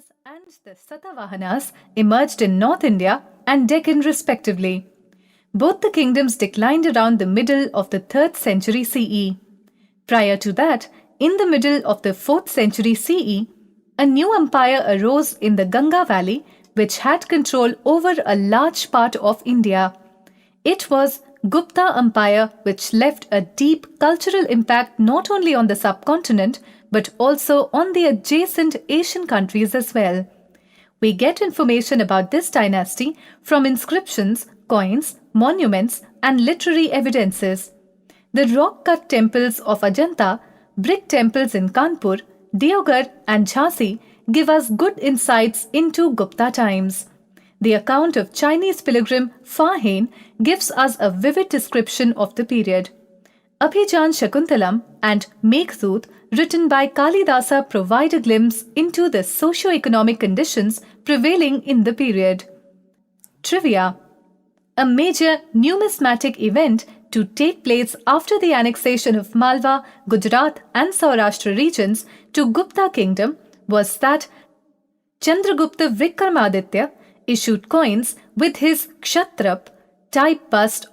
Guptas and the Satavahanas emerged in North India and Deccan respectively. Both the kingdoms declined around the middle of the 3rd century CE. Prior to that, in the middle of the 4th century CE, a new empire arose in the Ganga Valley which had control over a large part of India. It was Gupta Empire which left a deep cultural impact not only on the subcontinent but also on the adjacent Asian countries as well. We get information about this dynasty from inscriptions, coins, monuments, and literary evidences. The rock-cut temples of Ajanta, brick temples in Kanpur, Deoghar, and Jhansi give us good insights into Gupta times. The account of Chinese pilgrim Fa Hien gives us a vivid description of the period. Abhijan Shakuntalam and Meghdut, written by Kalidasa, provide a glimpse into the socio-economic conditions prevailing in the period. Trivia: a major numismatic event to take place after the annexation of Malwa, Gujarat and Saurashtra regions to Gupta kingdom was that Chandragupta Vikramaditya issued coins with his Kshatrap type bust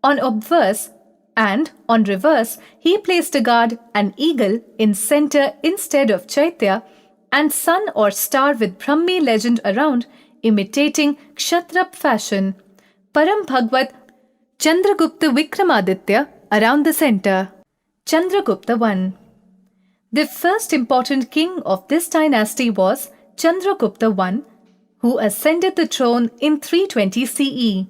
on obverse, and on reverse he placed a guard, an eagle, in center instead of Chaitya, and sun or star with Brahmi legend around, imitating Kshatrap fashion. Param Bhagwat Chandragupta Vikramaditya around the center. Chandragupta I. The first important king of this dynasty was Chandragupta I, who ascended the throne in 320 CE.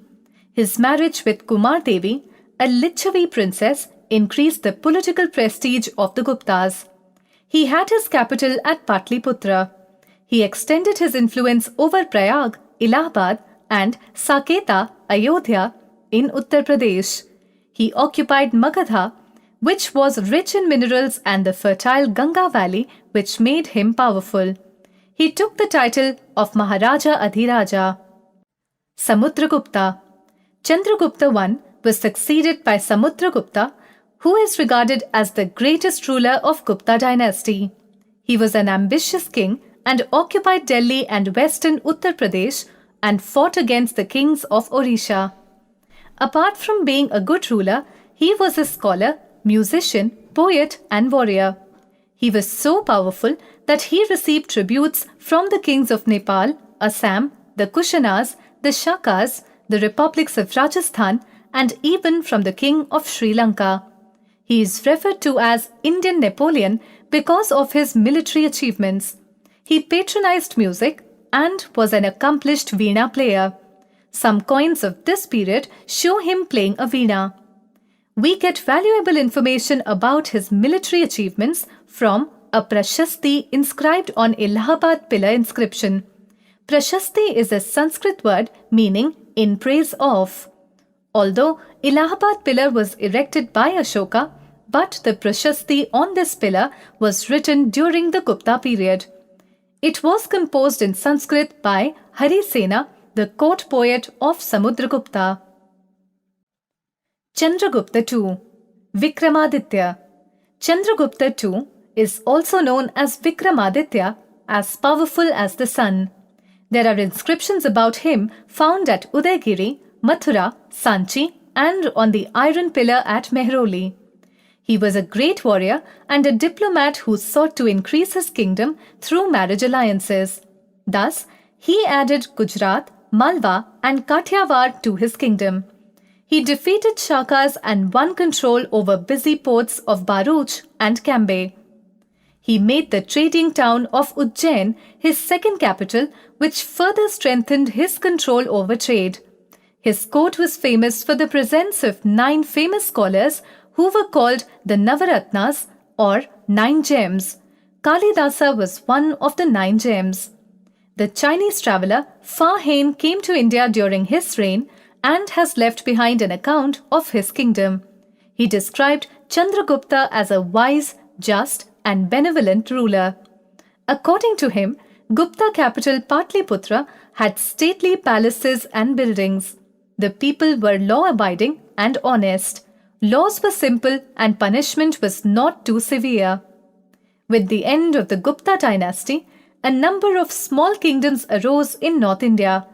His marriage with Kumar Devi, a Licchavi princess, increased the political prestige of the Guptas. He had his capital at Patliputra. He extended his influence over Prayag, Allahabad, and Saketa, Ayodhya, in Uttar Pradesh. He occupied Magadha, which was rich in minerals, and the fertile Ganga Valley, which made him powerful. He took the title of Maharaja Adhiraja. Samudragupta. Chandragupta I was succeeded by Samudragupta, who is regarded as the greatest ruler of Gupta dynasty. He was an ambitious king and occupied Delhi and western Uttar Pradesh and fought against the kings of Odisha. Apart from being a good ruler, he was a scholar, musician, poet, and warrior. He was so powerful that he received tributes from the kings of Nepal, Assam, the Kushanas, the Shakas, the republics of Rajasthan, and even from the king of Sri Lanka. He is referred to as Indian Napoleon because of his military achievements. He patronized music and was an accomplished veena player. Some coins of this period show him playing a veena. We get valuable information about his military achievements from a Prashasti inscribed on Allahabad pillar inscription. Prashasti is a Sanskrit word meaning in praise of. Although Allahabad pillar was erected by Ashoka, but the Prashasti on this pillar was written during the Gupta period. It was composed in Sanskrit by Harisena, the court poet of Samudragupta. Chandragupta II. Vikramaditya. Chandragupta II is also known as Vikramaditya, as powerful as the sun. There are inscriptions about him found at Udaygiri, Mathura, Sanchi, and on the iron pillar at Mehroli. He was a great warrior and a diplomat who sought to increase his kingdom through marriage alliances. Thus, he added Gujarat, Malwa, and Kathiawar to his kingdom. He defeated Shakas and won control over busy ports of Bharuch and Cambay. He made the trading town of Ujjain his second capital, which further strengthened his control over trade. His court was famous for the presence of 9 famous scholars who were called the Navaratnas, or 9 gems. Kalidasa was one of the 9 gems. The Chinese traveller Fa Hien came to India during his reign and has left behind an account of his kingdom. He described Chandragupta as a wise, just, and benevolent ruler. According to him, Gupta capital Patliputra had stately palaces and buildings. The people were law-abiding and honest. Laws were simple and punishment was not too severe. With the end of the Gupta dynasty, a number of small kingdoms arose in North India.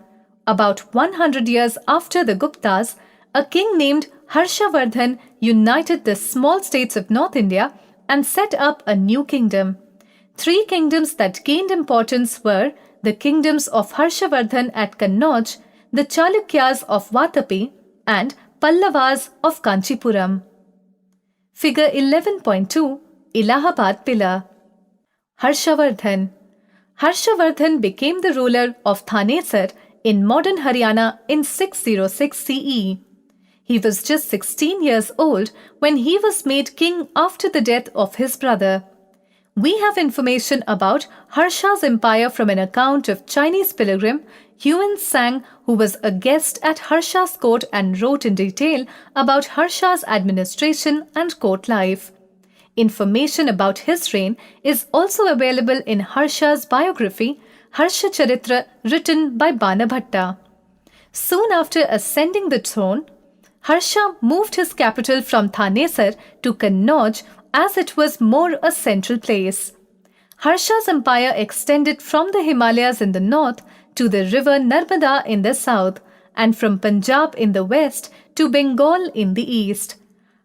About 100 years after the Guptas, a king named Harshavardhan united the small states of North India and set up a new kingdom. Three kingdoms that gained importance were the kingdoms of Harshavardhan at Kannauj, the Chalukyas of Vatapi, and Pallavas of Kanchipuram. Figure 11.2 Allahabad Pillar. Harshavardhan. Harshavardhan became the ruler of Thanesar in modern Haryana in 606 CE. He was just 16 years old when he was made king after the death of his brother. We have information about Harsha's empire from an account of Chinese pilgrim Yuan Sang, who was a guest at Harsha's court and wrote in detail about Harsha's administration and court life. Information about his reign is also available in Harsha's biography, Harsha Charitra, written by Banabhatta. Soon after ascending the throne, Harsha moved his capital from Thanesar to Kannauj as it was more a central place. Harsha's empire extended from the Himalayas in the north to the river Narmada in the south and from Punjab in the west to Bengal in the east.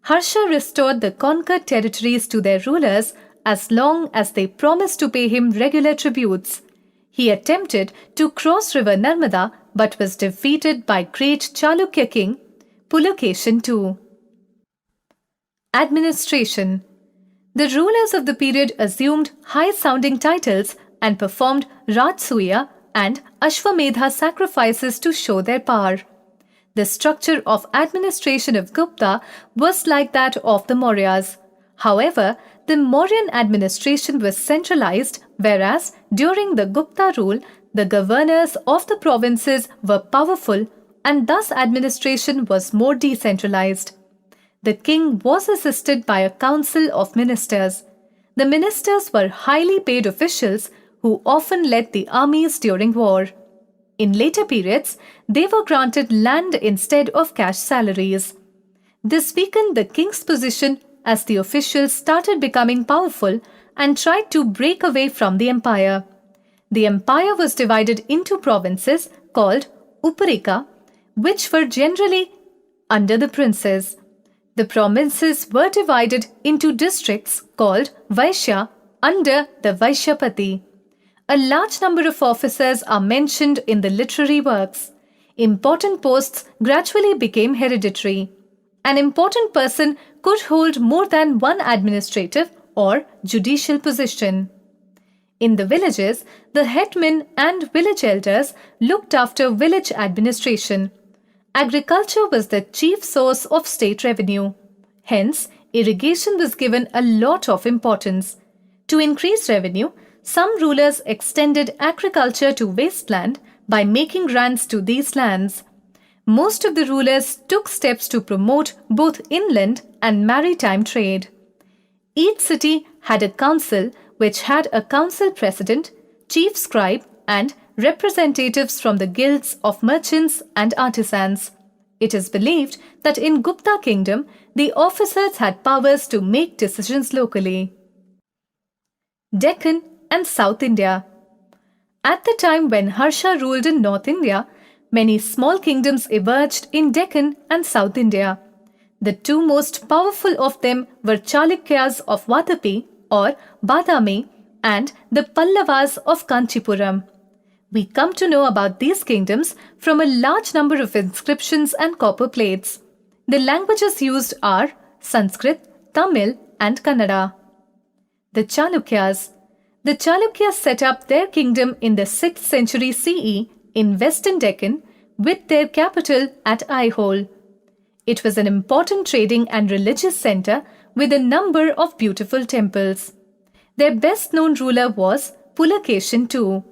Harsha restored the conquered territories to their rulers as long as they promised to pay him regular tributes. He attempted to cross river Narmada but was defeated by great Chalukya king Pulakeshin II. Administration. The rulers of the period assumed high-sounding titles and performed Rajsuya and Ashwamedha sacrifices to show their power. The structure of administration of Gupta was like that of the Mauryas. However, the Mauryan administration was centralized, whereas during the Gupta rule, the governors of the provinces were powerful and thus administration was more decentralized. The king was assisted by a council of ministers. The ministers were highly paid officials who often led the armies during war. In later periods, they were granted land instead of cash salaries. This weakened the king's position as the officials started becoming powerful and tried to break away from the empire. The empire was divided into provinces called Uparika, which were generally under the princes. The provinces were divided into districts called Vaishya under the Vaishyapati. A large number of officers are mentioned in the literary works. Important posts gradually became hereditary. An important person could hold more than one administrative or judicial position. In the villages, the headmen and village elders looked after village administration. Agriculture was the chief source of state revenue. Hence, irrigation was given a lot of importance. To increase revenue, some rulers extended agriculture to wasteland by making grants to these lands. Most of the rulers took steps to promote both inland and maritime trade. Each city had a council which had a council president, chief scribe, and representatives from the guilds of merchants and artisans. It is believed that in Gupta kingdom, the officers had powers to make decisions locally. Deccan and South India. At the time when Harsha ruled in North India, many small kingdoms emerged in Deccan and South India. The two most powerful of them were Chalukyas of Vatapi or Badami and the Pallavas of Kanchipuram. We come to know about these kingdoms from a large number of inscriptions and copper plates. The languages used are Sanskrit, Tamil, and Kannada. The Chalukyas. The Chalukyas set up their kingdom in the 6th century CE in western Deccan with their capital at Aihole. It was an important trading and religious center with a number of beautiful temples. Their best-known ruler was Pulakeshin II.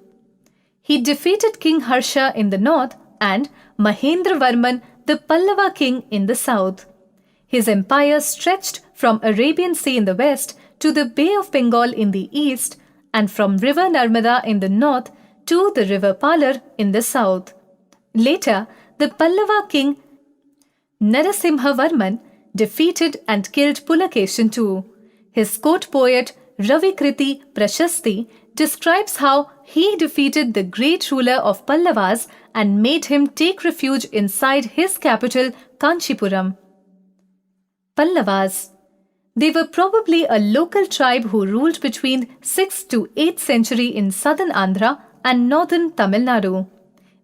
He defeated King Harsha in the north and Mahendravarman, the Pallava king, in the south. His empire stretched from Arabian Sea in the west to the Bay of Bengal in the east and from river Narmada in the north to the river Palar in the south. Later, the Pallava king Narasimhavarman defeated and killed Pulakeshin II. His court poet Ravikriti Prashasti describes how he defeated the great ruler of Pallavas and made him take refuge inside his capital, Kanchipuram. Pallavas. They were probably a local tribe who ruled between 6th to 8th century in southern Andhra and northern Tamil Nadu.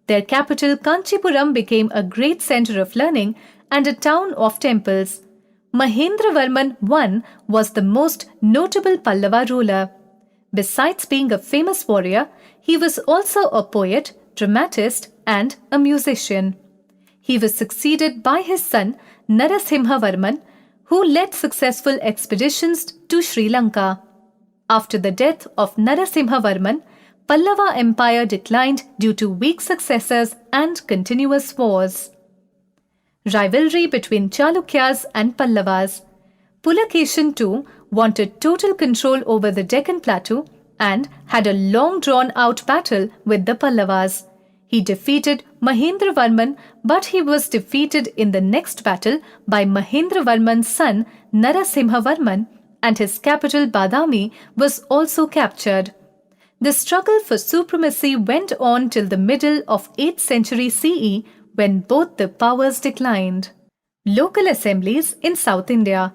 Their capital Kanchipuram became a great center of learning and a town of temples. Mahendravarman I was the most notable Pallava ruler. Besides being a famous warrior, he was also a poet, dramatist, and a musician. He was succeeded by his son Narasimhavarman, who led successful expeditions to Sri Lanka. After the death of Narasimhavarman, Pallava Empire declined due to weak successors and continuous wars. Rivalry between Chalukyas and Pallavas. Pulakeshin II wanted total control over the Deccan Plateau and had a long drawn-out battle with the Pallavas. He defeated Mahendravarman, but he was defeated in the next battle by Mahendravarman's son Narasimhavarman, and his capital Badami was also captured. The struggle for supremacy went on till the middle of 8th century CE, when both the powers declined. Local assemblies in South India.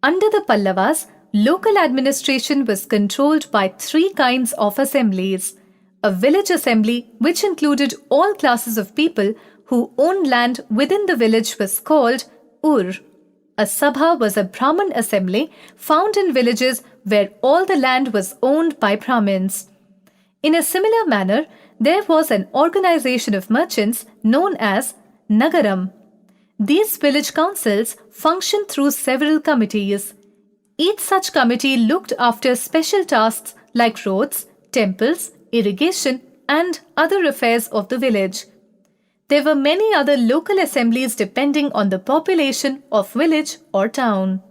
Under the Pallavas, local administration was controlled by three kinds of assemblies. A village assembly, which included all classes of people who owned land within the village, was called Ur. A Sabha was a Brahmin assembly found in villages where all the land was owned by Brahmins. In a similar manner, there was an organization of merchants known as Nagaram. These village councils functioned through several committees. Each such committee looked after special tasks like roads, temples, irrigation, and other affairs of the village. There were many other local assemblies depending on the population of village or town.